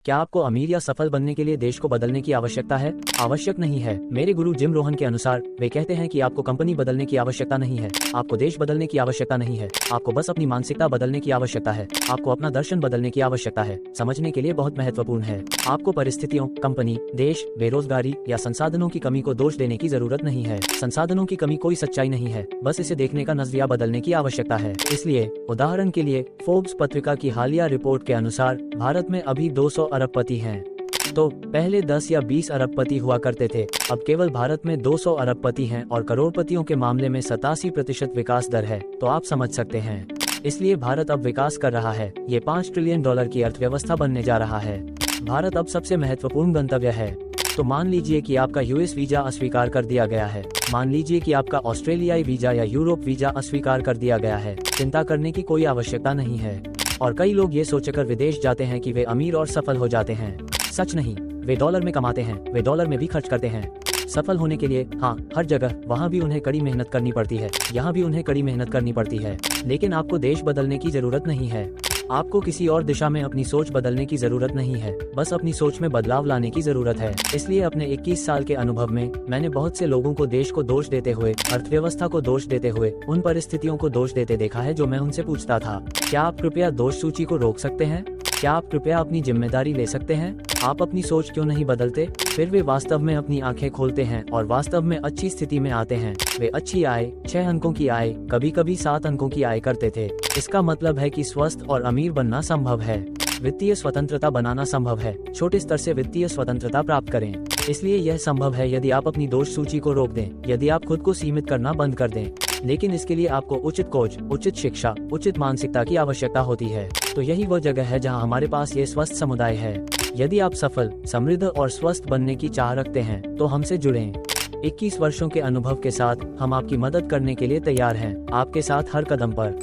क्या आपको अमीर या सफल बनने के लिए देश को बदलने की आवश्यकता है? आवश्यक नहीं है। मेरे गुरु जिम रोहन के अनुसार वे कहते हैं कि आपको कंपनी बदलने की आवश्यकता नहीं है, आपको देश बदलने की आवश्यकता नहीं है, आपको बस अपनी मानसिकता बदलने की आवश्यकता है, आपको अपना दर्शन बदलने की आवश्यकता है। समझने के लिए बहुत महत्वपूर्ण है। आपको परिस्थितियों, कंपनी, देश, बेरोजगारी या संसाधनों की कमी को दोष देने की जरूरत नहीं है। संसाधनों की कमी कोई सच्चाई नहीं है, बस इसे देखने का नजरिया बदलने की आवश्यकता है। इसलिए उदाहरण के लिए फोर्ब्स पत्रिका की हालिया रिपोर्ट के अनुसार भारत में अभी 200 अरबपति हैं। तो पहले 10 या 20 अरबपति हुआ करते थे, अब केवल भारत में 200 अरबपति हैं और करोड़पतियों के मामले में 87% विकास दर है। तो आप समझ सकते हैं, इसलिए भारत अब विकास कर रहा है। ये $5 ट्रिलियन की अर्थव्यवस्था बनने जा रहा है। भारत अब सबसे महत्वपूर्ण गंतव्य है। तो मान लीजिए कि आपका यूएस वीजा अस्वीकार कर दिया गया है, मान लीजिए कि आपका ऑस्ट्रेलियाई वीजा या यूरोप वीजा अस्वीकार कर दिया गया है। चिंता करने की कोई आवश्यकता नहीं है। और कई लोग ये सोचकर विदेश जाते हैं कि वे अमीर और सफल हो जाते हैं। सच नहीं, वे डॉलर में कमाते हैं, वे डॉलर में भी खर्च करते हैं। सफल होने के लिए हाँ, हर जगह वहाँ भी उन्हें कड़ी मेहनत करनी पड़ती है, यहाँ भी उन्हें कड़ी मेहनत करनी पड़ती है। लेकिन आपको देश बदलने की जरूरत नहीं है, आपको किसी और दिशा में अपनी सोच बदलने की जरूरत नहीं है, बस अपनी सोच में बदलाव लाने की जरूरत है। इसलिए अपने 21 साल के अनुभव में मैंने बहुत से लोगों को देश को दोष देते हुए, अर्थव्यवस्था को दोष देते हुए, उन परिस्थितियों को दोष देते देखा है जो मैं उनसे पूछता था। क्या आप कृपया दोष सूची को रोक सकते हैं? क्या आप कृपया अपनी जिम्मेदारी ले सकते हैं? आप अपनी सोच क्यों नहीं बदलते? फिर वे वास्तव में अपनी आंखें खोलते हैं और वास्तव में अच्छी स्थिति में आते हैं। वे अच्छी आय, 6 अंकों की आय, कभी कभी 7 अंकों की आय करते थे। इसका मतलब है कि स्वस्थ और अमीर बनना संभव है। वित्तीय स्वतंत्रता बनाना संभव है। छोटे स्तर से वित्तीय स्वतंत्रता प्राप्त करें। इसलिए यह संभव है यदि आप अपनी दोष सूची को रोक दें, यदि आप खुद को सीमित करना बंद कर दें। लेकिन इसके लिए आपको उचित कोच, उचित शिक्षा, उचित मानसिकता की आवश्यकता होती है। तो यही वो जगह है जहां हमारे पास ये स्वस्थ समुदाय है। यदि आप सफल, समृद्ध और स्वस्थ बनने की चाह रखते हैं तो हमसे जुड़ें। 21 वर्षों के अनुभव के साथ हम आपकी मदद करने के लिए तैयार हैं, आपके साथ हर कदम पर।